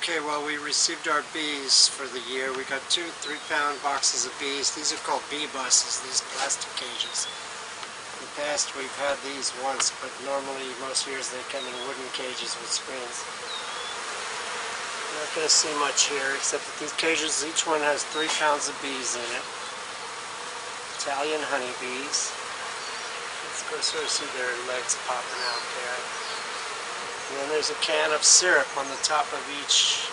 Okay, well, we received our bees for the year. We got 2 3-pound boxes of bees. These are called bee buses, these plastic cages. In the past we've had these once, but normally most years they come in wooden cages with springs. You're not going to see much here, except that these cages, each one has 3 pounds of bees in it. Italian honeybees. Let's go sort of see their legs popping out there. And then there's a can of syrup on the top of each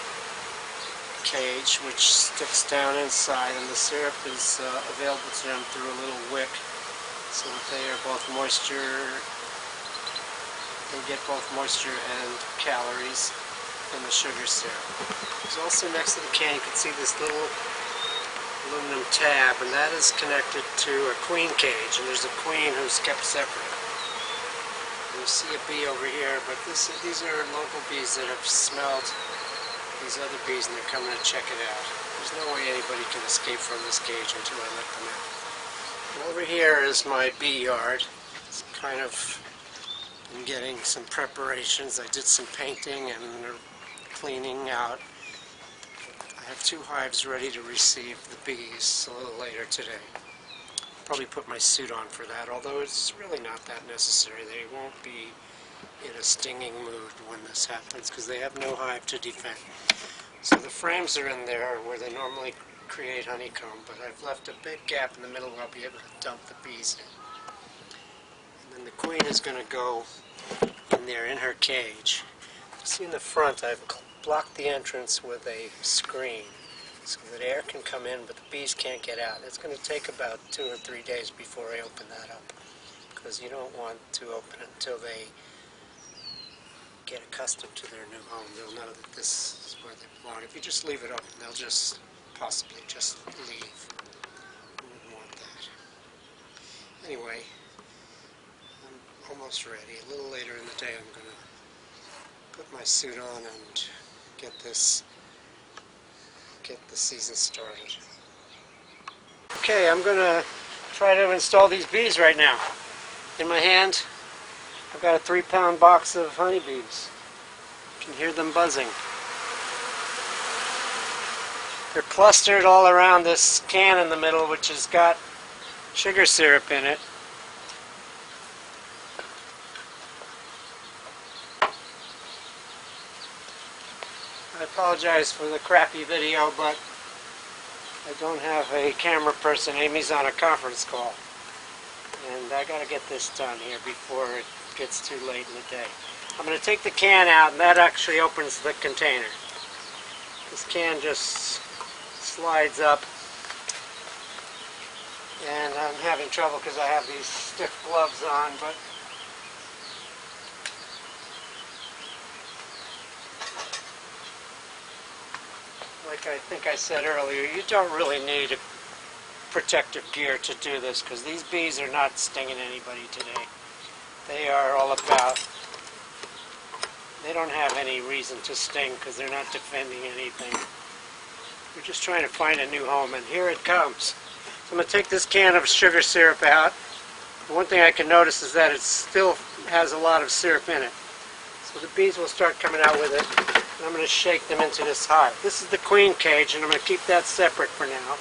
cage, which sticks down inside, and the syrup is available to them through a little wick, so that they are both moisture, they get both moisture and calories from the sugar syrup. There's also next to the can, you can see this little aluminum tab, and that is connected to a queen cage, and there's a queen who's kept separate. You see a bee over here, but these are local bees that have smelled these other bees and they're coming to check it out. There's no way anybody can escape from this cage until I let them out. And over here is my bee yard. It's kind of been getting some preparations. I did some painting and cleaning out. I have 2 hives ready to receive the bees a little later today. Probably put my suit on for that, although it's really not that necessary. They won't be in a stinging mood when this happens because they have no hive to defend. So the frames are in there where they normally create honeycomb, but I've left a big gap in the middle where I'll be able to dump the bees in. And then the queen is going to go in there in her cage. You see in the front I've blocked the entrance with a screen, so that air can come in, but the bees can't get out. It's going to take about 2 or 3 days before I open that up, because you don't want to open it until they get accustomed to their new home. They'll know that this is where they belong. If you just leave it open, they'll just possibly just leave. You wouldn't want that. Anyway, I'm almost ready. A little later in the day I'm going to put my suit on and get the season started. Okay, I'm going to try to install these bees right now. In my hand, I've got a 3-pound box of honeybees. You can hear them buzzing. They're clustered all around this can in the middle, which has got sugar syrup in it. I apologize for the crappy video, but I don't have a camera person. Amy's on a conference call, and I gotta get this done here before it gets too late in the day. I'm going to take the can out, and that actually opens the container. This can just slides up, and I'm having trouble because I have these stiff gloves on, but like I think I said earlier, you don't really need protective gear to do this, because these bees are not stinging anybody today. They are all about, they don't have any reason to sting because they're not defending anything. We're just trying to find a new home, and here it comes. So I'm going to take this can of sugar syrup out. The one thing I can notice is that it still has a lot of syrup in it. So the bees will start coming out with it, and I'm going to shake them into this hive. This is the queen cage, and I'm going to keep that separate for now.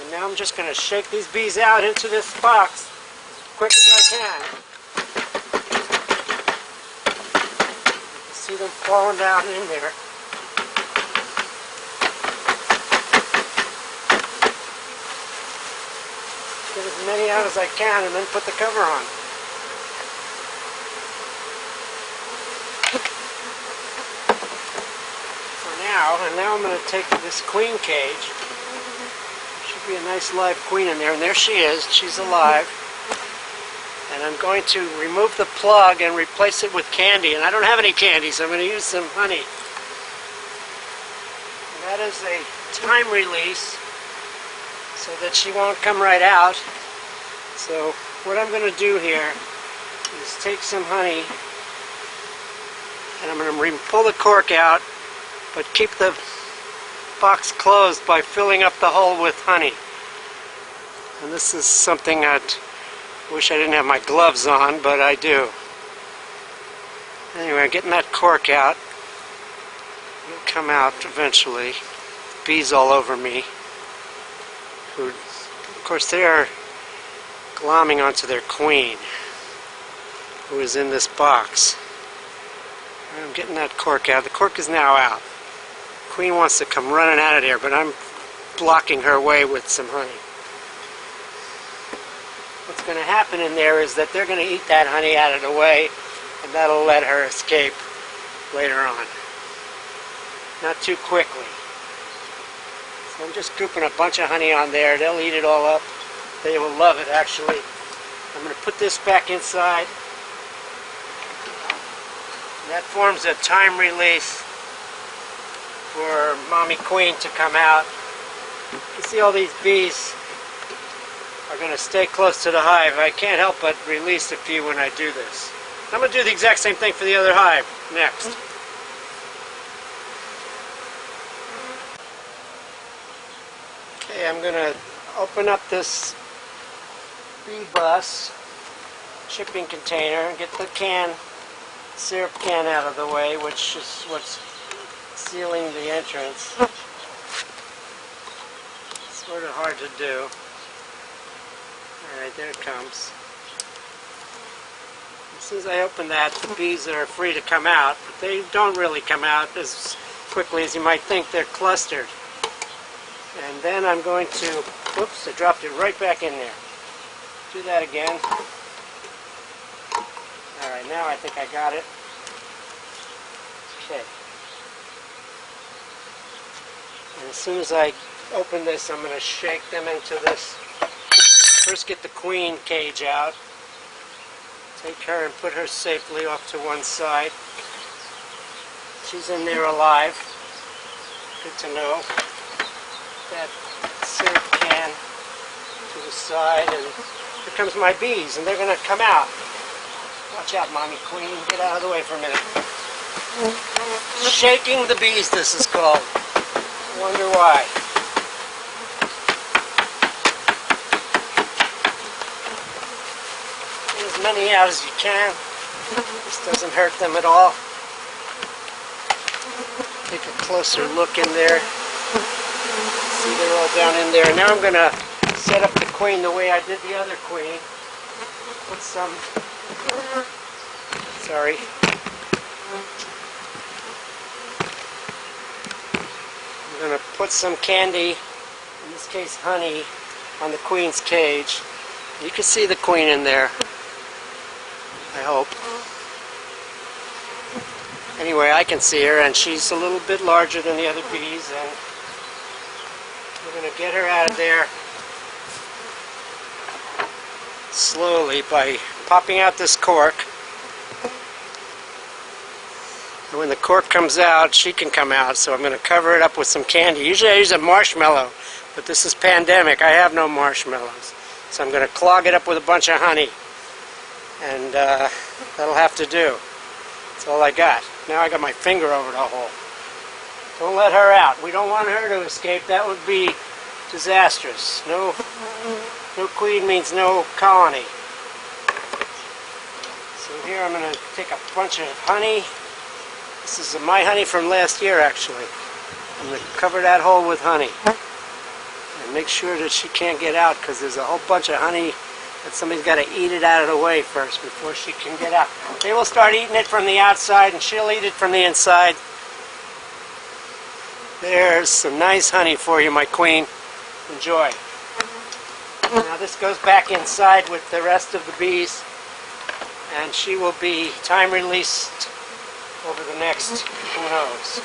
And now I'm just going to shake these bees out into this box as quick as I can. You can see them falling down in there. Get as many out as I can, and then put the cover on. Now I'm going to take this queen cage. There should be a nice live queen in there, and there she is. She's alive. And I'm going to remove the plug and replace it with candy. And I don't have any candy, so I'm going to use some honey. And that is a time release so that she won't come right out. So what I'm going to do here is take some honey, and I'm going to pull the cork out, but keep the box closed by filling up the hole with honey. And this is something I wish I didn't have my gloves on, but I do. Anyway, I'm getting that cork out. It'll come out eventually. Bees all over me. Who, of course, they are glomming onto their queen, who is in this box. I'm getting that cork out. The cork is now out. Queen wants to come running out of there, but I'm blocking her way with some honey. What's going to happen in there is that they're going to eat that honey out of the way, and that'll let her escape later on. Not too quickly. So I'm just scooping a bunch of honey on there. They'll eat it all up. They will love it, actually. I'm going to put this back inside. And that forms a time release for mommy queen to come out. You see all these bees are going to stay close to the hive. I can't help but release a few when I do this. I'm going to do the exact same thing for the other hive next. Okay, I'm going to open up this bee bus shipping container and get the syrup can out of the way, which is what's sealing the entrance. Sort of hard to do. Alright, there it comes. As soon as I open that, the bees are free to come out, but they don't really come out as quickly as you might think. They're clustered. And then I'm going to, whoops, I dropped it right back in there. Do that again. Alright, now I think I got it. Okay. And as soon as I open this, I'm going to shake them into this. First get the queen cage out. Take her and put her safely off to one side. She's in there alive. Good to know. That syrup can to the side, and here comes my bees, and they're going to come out. Watch out, mommy queen. Get out of the way for a minute. Shaking the bees, this is called. Wonder why. Get as many out as you can. This doesn't hurt them at all. Take a closer look in there. See, they're all down in there. Now I'm going to set up the queen the way I did the other queen. Put some... Sorry. I'm going to put some candy, in this case honey, on the queen's cage. You can see the queen in there, I hope. Anyway, I can see her, and she's a little bit larger than the other bees, and we're going to get her out of there slowly by popping out this cork. And when the cork comes out, she can come out, so I'm going to cover it up with some candy. Usually I use a marshmallow, but this is pandemic. I have no marshmallows. So I'm going to clog it up with a bunch of honey. And that'll have to do. That's all I got. Now I got my finger over the hole. Don't let her out. We don't want her to escape. That would be disastrous. No queen means no colony. So here I'm going to take a bunch of honey. This is my honey from last year, actually. I'm going to cover that hole with honey. And make sure that she can't get out, because there's a whole bunch of honey that somebody's got to eat it out of the way first before she can get out. They will start eating it from the outside, and she'll eat it from the inside. There's some nice honey for you, my queen. Enjoy. Now this goes back inside with the rest of the bees, and she will be time released over the next, who knows.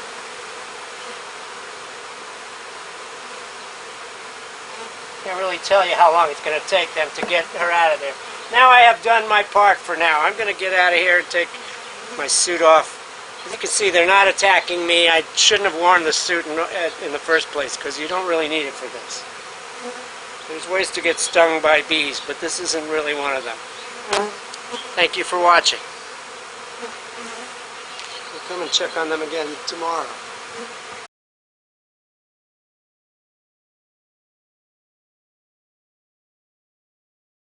Can't really tell you how long it's going to take them to get her out of there. Now I have done my part for now. I'm going to get out of here and take my suit off. As you can see, they're not attacking me. I shouldn't have worn the suit in the first place, because you don't really need it for this. There's ways to get stung by bees, but this isn't really one of them. Thank you for watching. We'll come and check on them again tomorrow.